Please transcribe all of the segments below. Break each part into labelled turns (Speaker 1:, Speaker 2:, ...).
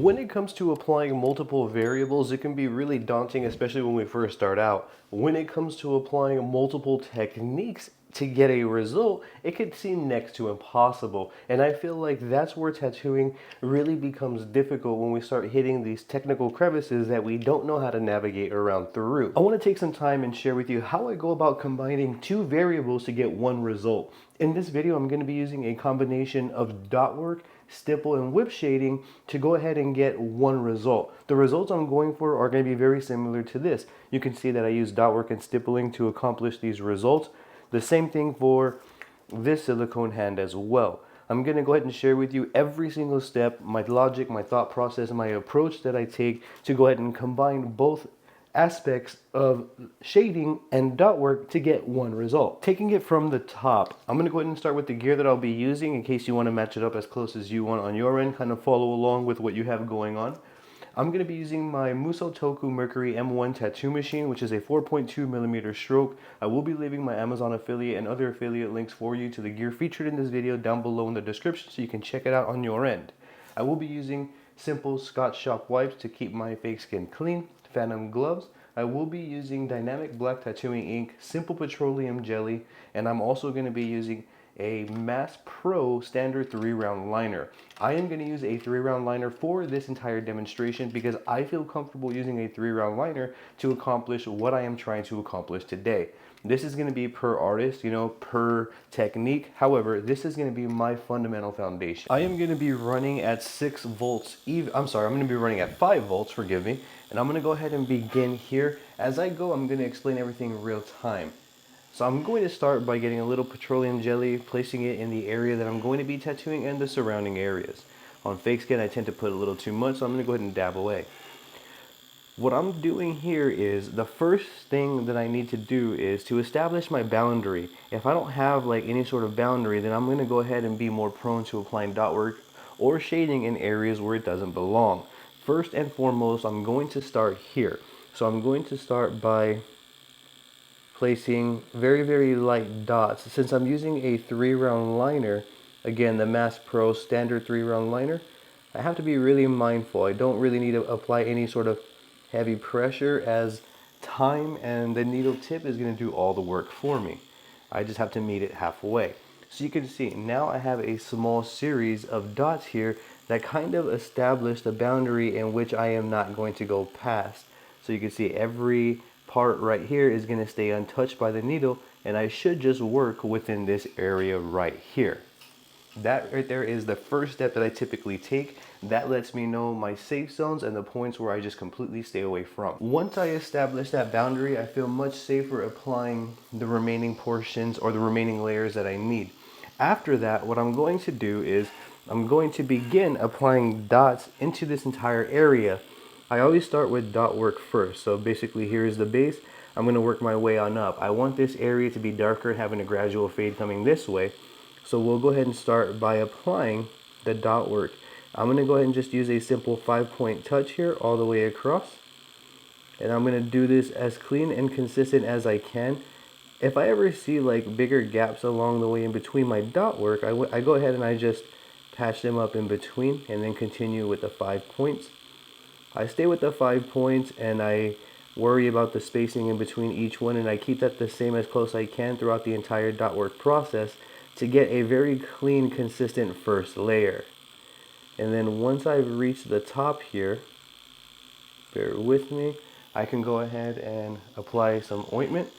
Speaker 1: When it comes to applying multiple variables, it can be really daunting, especially when we first start out. When it comes to applying multiple techniques to get a result, it could seem next to impossible. And I feel like that's where tattooing really becomes difficult, when we start hitting these technical crevices that we don't know how to navigate around through. I want to take some time and share with you how I go about combining two variables to get one result. In this video, I'm going to be using a combination of dot work, stipple, and whip shading to go ahead and get one result. The results I'm going for are going to be very similar to this. You can see that I use dot work and stippling to accomplish these results. The same thing for this silicone hand as well. I'm going to go ahead and share with you every single step, my logic, my thought process, and my approach that I take to go ahead and combine both aspects of shading and dot work to get one result. Taking it from the top, I'm going to go ahead and start with the gear that I'll be using in case you want to match it up as close as you want on your end, kind of follow along with what you have going on. I'm going to be using my MusoToku Mercury M1 tattoo machine, which is a 4.2mm stroke. I will be leaving my Amazon affiliate and other affiliate links for you to the gear featured in this video down below in the description, so you can check it out on your end. I will be using simple Scotch Shop wipes to keep my fake skin clean, Phantom gloves. I will be using dynamic black tattooing ink, simple petroleum jelly, and I'm also going to be using a Mass Pro standard 3-round liner. I am going to use a 3-round liner for this entire demonstration because I feel comfortable using a 3-round liner to accomplish what I am trying to accomplish today. This is going to be per artist, per technique. However, this is going to be my fundamental foundation. I am going to be running at 6 volts. I'm going to be running at 5 volts, forgive me. And I'm going to go ahead and begin here. As I go, I'm going to explain everything in real time. So I'm going to start by getting a little petroleum jelly, placing it in the area that I'm going to be tattooing and the surrounding areas. On fake skin, I tend to put a little too much, so I'm going to go ahead and dab away. What I'm doing here is, the first thing that I need to do is to establish my boundary. If I don't have like any sort of boundary, then I'm going to go ahead and be more prone to applying dot work or shading in areas where it doesn't belong. First and foremost, I'm going to start here. So I'm going to start by placing very, very light dots. Since I'm using a 3-round liner, again, the Mass Pro standard 3-round liner, I have to be really mindful. I don't really need to apply any sort of heavy pressure, as time and the needle tip is going to do all the work for me. I just have to meet it halfway. So you can see now I have a small series of dots here that kind of establish the boundary in which I am not going to go past. So you can see every part right here is going to stay untouched by the needle, and I should just work within this area right here. That right there is the first step that I typically take. That lets me know my safe zones and the points where I just completely stay away from. Once I establish that boundary, I feel much safer applying the remaining portions or the remaining layers that I need. After that, what I'm going to do is I'm going to begin applying dots into this entire area. I always start with dot work first. So basically, here is the base. I'm going to work my way on up. I want this area to be darker, having a gradual fade coming this way. So we'll go ahead and start by applying the dot work. I'm going to go ahead and just use a simple 5-point touch here all the way across. And I'm going to do this as clean and consistent as I can. If I ever see like bigger gaps along the way in between my dot work, I go ahead and I just patch them up in between and then continue with the 5 points. I stay with the 5 points and I worry about the spacing in between each one, and I keep that the same as close as I can throughout the entire dot work process to get a very clean, consistent first layer. And then once I've reached the top here, bear with me, I can go ahead and apply some ointment,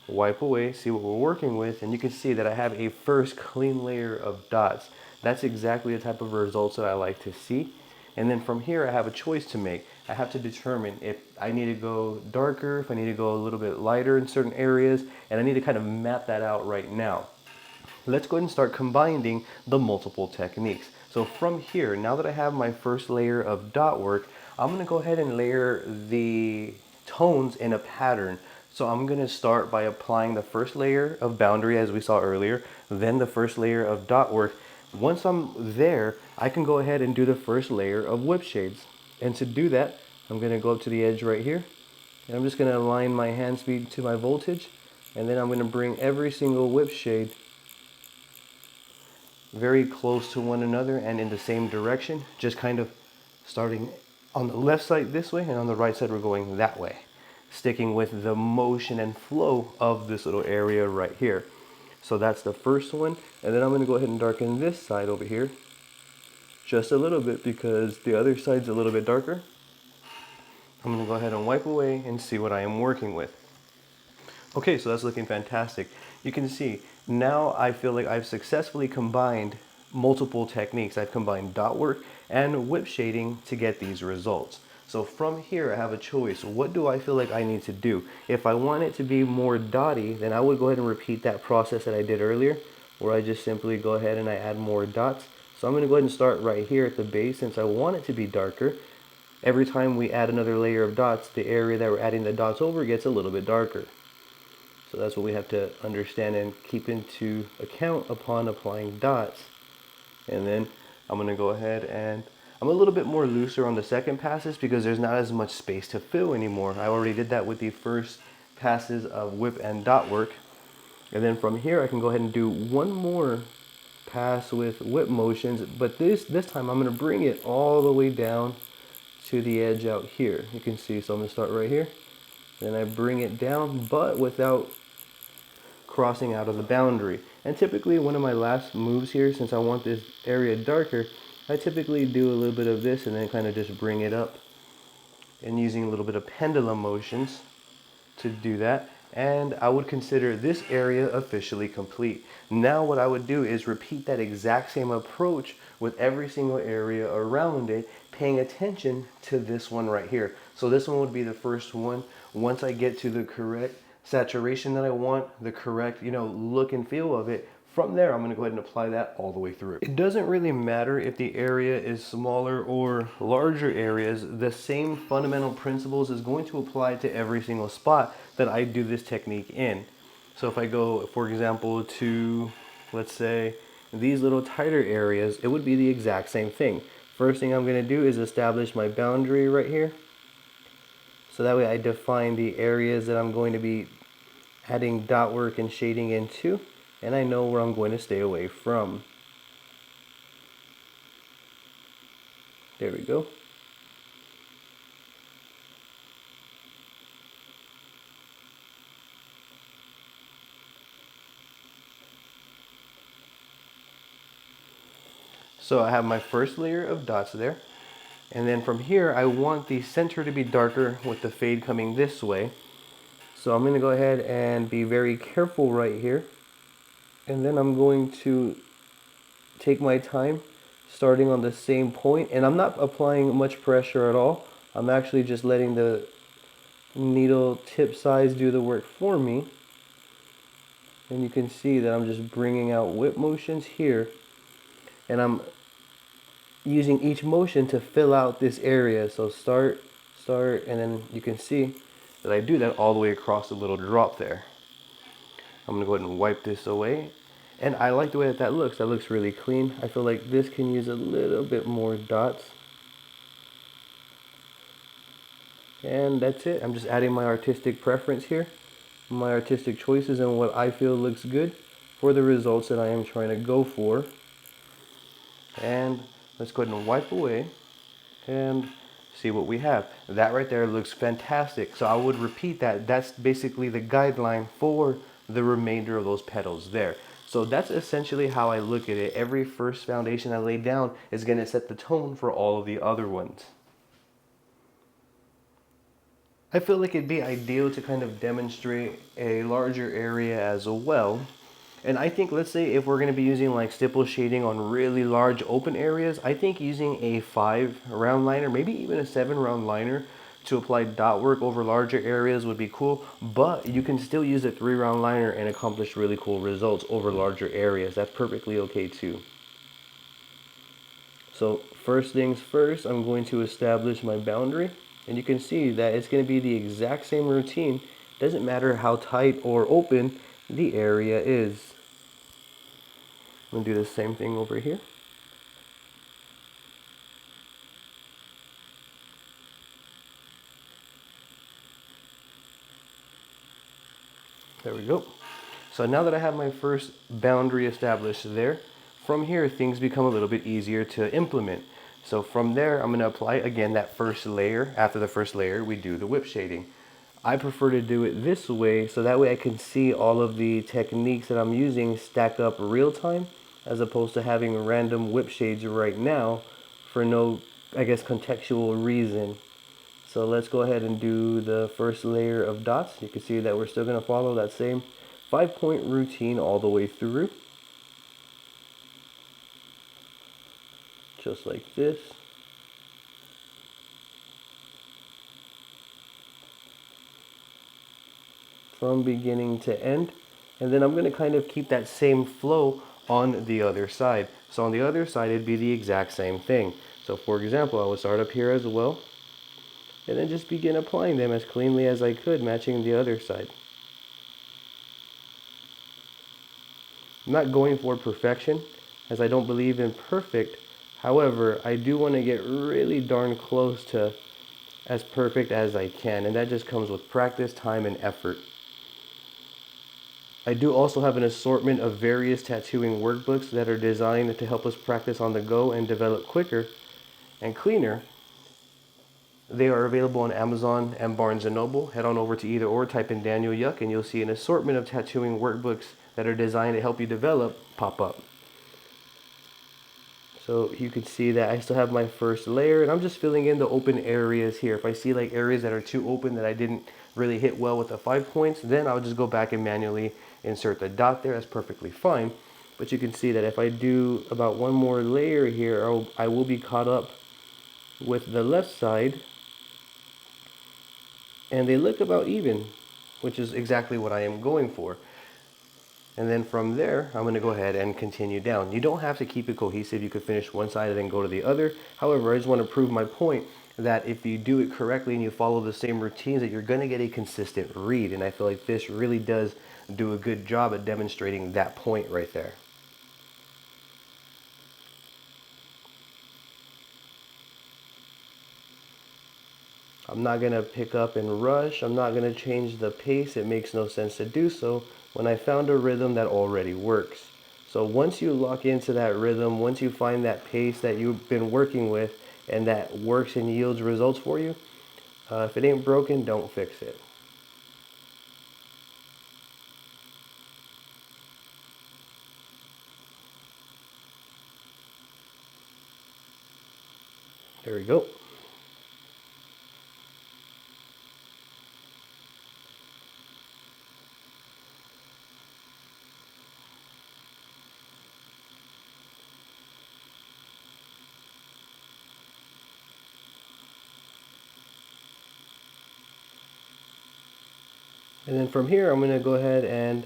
Speaker 1: wipe away, see what we're working with, and you can see that I have a first clean layer of dots. That's exactly the type of results that I like to see. And then from here, I have a choice to make. I have to determine if I need to go darker, if I need to go a little bit lighter in certain areas, and I need to kind of map that out right now. Let's go ahead and start combining the multiple techniques. So from here, now that I have my first layer of dot work, I'm going to go ahead and layer the tones in a pattern. So I'm going to start by applying the first layer of boundary, as we saw earlier, then the first layer of dot work. Once I'm there, I can go ahead and do the first layer of whip shades. And to do that, I'm going to go up to the edge right here, and I'm just going to align my hand speed to my voltage, and then I'm going to bring every single whip shade very close to one another and in the same direction, just kind of starting on the left side this way, and on the right side we're going that way, sticking with the motion and flow of this little area right here. So that's the first one, and then I'm going to go ahead and darken this side over here just a little bit because the other side's a little bit darker. I'm going to go ahead and wipe away and see what I am working with. Okay, so that's looking fantastic. You can see now I feel like I've successfully combined multiple techniques. I've combined dot work and whip shading to get these results. So from here I have a choice. What do I feel like I need to do? If I want it to be more dotty, then I would go ahead and repeat that process that I did earlier, where I just simply go ahead and I add more dots. So I'm going to go ahead and start right here at the base since I want it to be darker. Every time we add another layer of dots, the area that we're adding the dots over gets a little bit darker. So that's what we have to understand and keep into account upon applying dots. And then I'm going to go ahead and I'm a little bit more looser on the second passes because there's not as much space to fill anymore. I already did that with the first passes of whip and dot work. And then from here I can go ahead and do one more pass with whip motions, but this time I'm going to bring it all the way down to the edge out here. You can see, so I'm going to start right here. Then I bring it down, but without crossing out of the boundary. And typically one of my last moves here, since I want this area darker, I typically do a little bit of this and then kind of just bring it up and using a little bit of pendulum motions to do that. And I would consider this area officially complete. Now what I would do is repeat that exact same approach with every single area around it, paying attention to this one right here. So this one would be the first one. Once I get to the correct saturation that I want, the correct, look and feel of it, from there I'm going to go ahead and apply that all the way through. It doesn't really matter if the area is smaller or larger areas, the same fundamental principles is going to apply to every single spot that I do this technique in. So if I go, for example, to, let's say, these little tighter areas, it would be the exact same thing. First thing I'm going to do is establish my boundary right here. So that way I define the areas that I'm going to be adding dot work and shading into, and I know where I'm going to stay away from. There we go. So I have my first layer of dots there. And then from here, I want the center to be darker with the fade coming this way. So I'm going to go ahead and be very careful right here. And then I'm going to take my time starting on the same point. And I'm not applying much pressure at all. I'm actually just letting the needle tip size do the work for me. And you can see that I'm just bringing out whip motions here. And I'm using each motion to fill out this area. So start, and then you can see that I do that all the way across the little drop there. I'm gonna go ahead and wipe this away. And I like the way that looks. That looks really clean. I feel like this can use a little bit more dots. And that's it. I'm just adding my artistic preference here, my artistic choices, and what I feel looks good for the results that I am trying to go for. And let's go ahead and wipe away and see what we have. That right there looks fantastic. So I would repeat that. That's basically the guideline for the remainder of those petals there. So that's essentially how I look at it. Every first foundation I lay down is going to set the tone for all of the other ones. I feel like it'd be ideal to kind of demonstrate a larger area as well. And I think, let's say if we're going to be using like stipple shading on really large open areas, I think using a 5 round liner, maybe even a 7 round liner to apply dot work over larger areas would be cool. But you can still use a 3 round liner and accomplish really cool results over larger areas. That's perfectly okay too. So first things first, I'm going to establish my boundary. And you can see that it's going to be the exact same routine. Doesn't matter how tight or open the area is. I'm going to do the same thing over here. There we go. So now that I have my first boundary established there, from here things become a little bit easier to implement. So from there, I'm going to apply again that first layer. After the first layer, we do the whip shading. I prefer to do it this way so that way I can see all of the techniques that I'm using stack up real time, as opposed to having random whip shades right now for no, I guess, contextual reason. So let's go ahead and do the first layer of dots. You can see that we're still going to follow that same 5-point routine all the way through. Just like this. From beginning to end. And then I'm going to kind of keep that same flow on the other side. So on the other side, it'd be the exact same thing. So for example, I would start up here as well, and then just begin applying them as cleanly as I could, matching the other side. I'm not going for perfection, as I don't believe in perfect. However, I do want to get really darn close to as perfect as I can, and that just comes with practice, time, and effort. I do also have an assortment of various tattooing workbooks that are designed to help us practice on the go and develop quicker and cleaner. They are available on Amazon and Barnes & Noble. Head on over to either or, type in Daniel Yuck, and you'll see an assortment of tattooing workbooks that are designed to help you develop pop up. So you can see that I still have my first layer, and I'm just filling in the open areas here. If I see like areas that are too open that I didn't really hit well with the 5 points, then I'll just go back and manually insert the dot there. That's perfectly fine. But you can see that if I do about one more layer here, I will be caught up with the left side, and they look about even, which is exactly what I am going for. And then from there, I'm going to go ahead and continue down. You don't have to keep it cohesive. You could finish one side and then go to the other. However, I just want to prove my point that if you do it correctly and you follow the same routines, that you're going to get a consistent read. And I feel like this really does do a good job at demonstrating that point right there. I'm not going to pick up and rush. I'm not going to change the pace. It makes no sense to do so when I found a rhythm that already works. So once you lock into that rhythm, once you find that pace that you've been working with and that works and yields results for you, if it ain't broken, don't fix it. There we go. And then from here, I'm going to go ahead and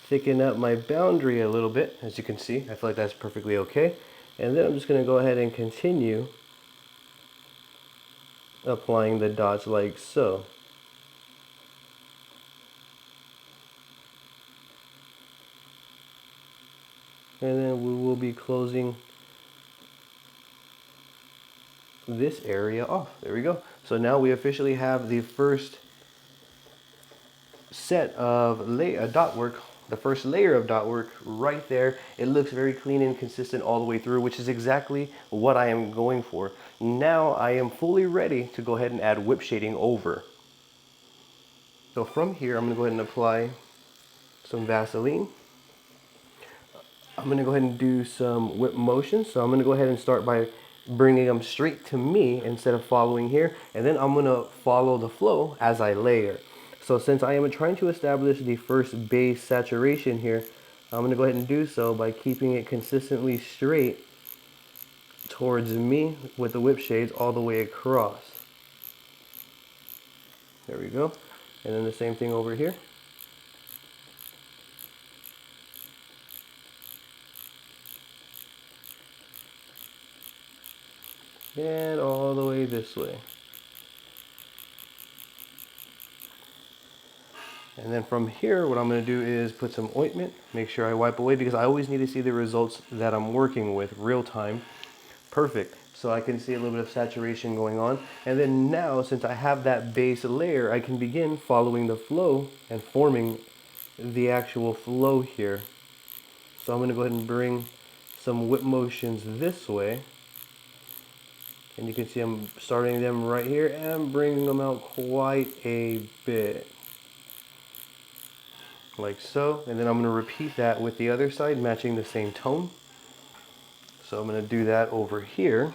Speaker 1: thicken up my boundary a little bit. As you can see, I feel like that's perfectly okay. And then I'm just going to go ahead and continue applying the dots like so. And then we will be closing this area off. There we go. So now we officially have the first set of dot work, the first layer of dot work right there. It looks very clean and consistent all the way through, which is exactly what I am going for. Now I am fully ready to go ahead and add whip shading over. So from here, I'm going to go ahead and apply some Vaseline. I'm going to go ahead and do some whip motions. So I'm going to go ahead and start by bringing them straight to me instead of following here. And then I'm going to follow the flow as I layer. So since I am trying to establish the first base saturation here, I'm going to go ahead and do so by keeping it consistently straight towards me with the whip shades all the way across. There we go. And then the same thing over here. And all the way this way. And then from here, what I'm going to do is put some ointment, make sure I wipe away, because I always need to see the results that I'm working with real time. Perfect. So I can see a little bit of saturation going on. And then now, since I have that base layer, I can begin following the flow and forming the actual flow here. So I'm going to go ahead and bring some whip motions this way. And you can see I'm starting them right here and bringing them out quite a bit. Like so. And then I'm going to repeat that with the other side, matching the same tone. So I'm going to do that over here.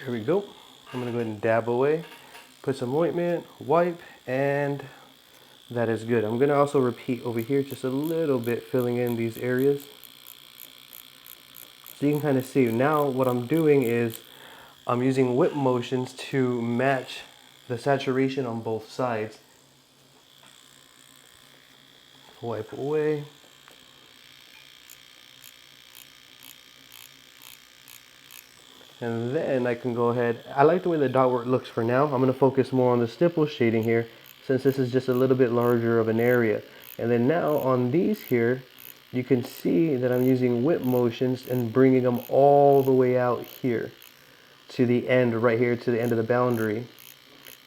Speaker 1: There we go. I'm going to go ahead and dab away, put some ointment, wipe, and that is good. I'm going to also repeat over here just a little bit, filling in these areas. So you can kind of see now what I'm doing is I'm using whip motions to match the saturation on both sides. Wipe away. And then I can go ahead, I like the way the dot work looks for now. I'm going to focus more on the stipple shading here, since this is just a little bit larger of an area. And then now on these here, you can see that I'm using whip motions and bringing them all the way out here to the end, right here to the end of the boundary.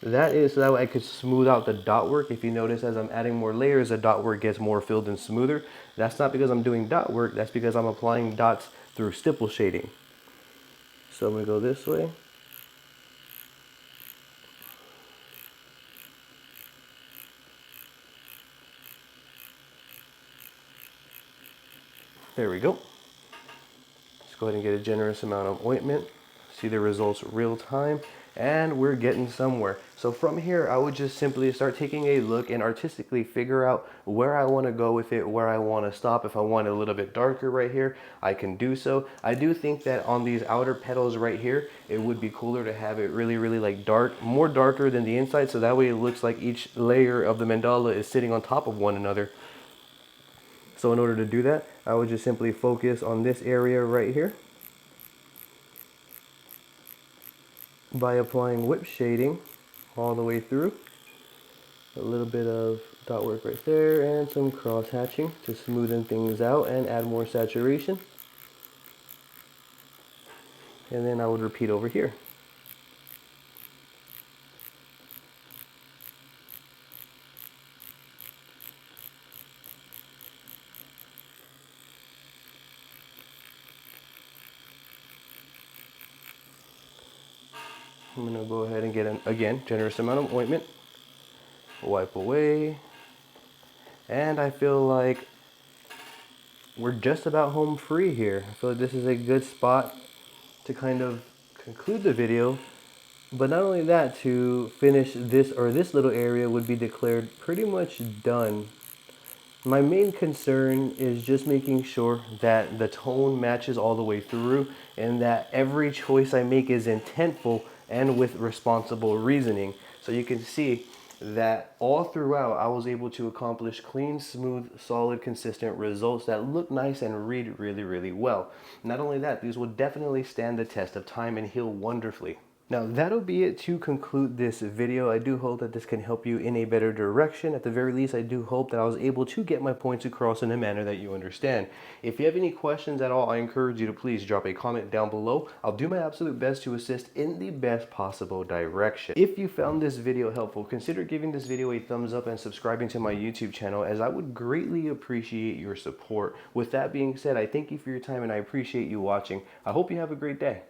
Speaker 1: That is so that way I could smooth out the dot work. If you notice, as I'm adding more layers, the dot work gets more filled and smoother. That's not because I'm doing dot work, that's because I'm applying dots through stipple shading. So I'm going to go this way. There we go. Let's go ahead and get a generous amount of ointment. See the results real time, and we're getting somewhere. So from here, I would just simply start taking a look and artistically figure out where I want to go with it, where I want to stop. If I want it a little bit darker right here, I can do so. I do think that on these outer petals right here, it would be cooler to have it really, really like dark, more darker than the inside, so that way it looks like each layer of the mandala is sitting on top of one another. So in order to do that, I would just simply focus on this area right here by applying whip shading all the way through. A little bit of dot work right there and some cross hatching to smoothen things out and add more saturation. And then I would repeat over here. I'm going to go ahead and get an, again, generous amount of ointment. Wipe away. And I feel like we're just about home free here. I feel like this is a good spot to kind of conclude the video. But not only that, to finish this or this little area would be declared pretty much done. My main concern is just making sure that the tone matches all the way through and that every choice I make is intentful and with responsible reasoning. So you can see that all throughout I was able to accomplish clean, smooth, solid, consistent results that look nice and read really, really well. Not only that, these will definitely stand the test of time and heal wonderfully. Now that'll be it to conclude this video. I do hope that this can help you in a better direction. At the very least, I do hope that I was able to get my points across in a manner that you understand. If you have any questions at all, I encourage you to please drop a comment down below. I'll do my absolute best to assist in the best possible direction. If you found this video helpful, consider giving this video a thumbs up and subscribing to my YouTube channel, as I would greatly appreciate your support. With that being said, I thank you for your time and I appreciate you watching. I hope you have a great day.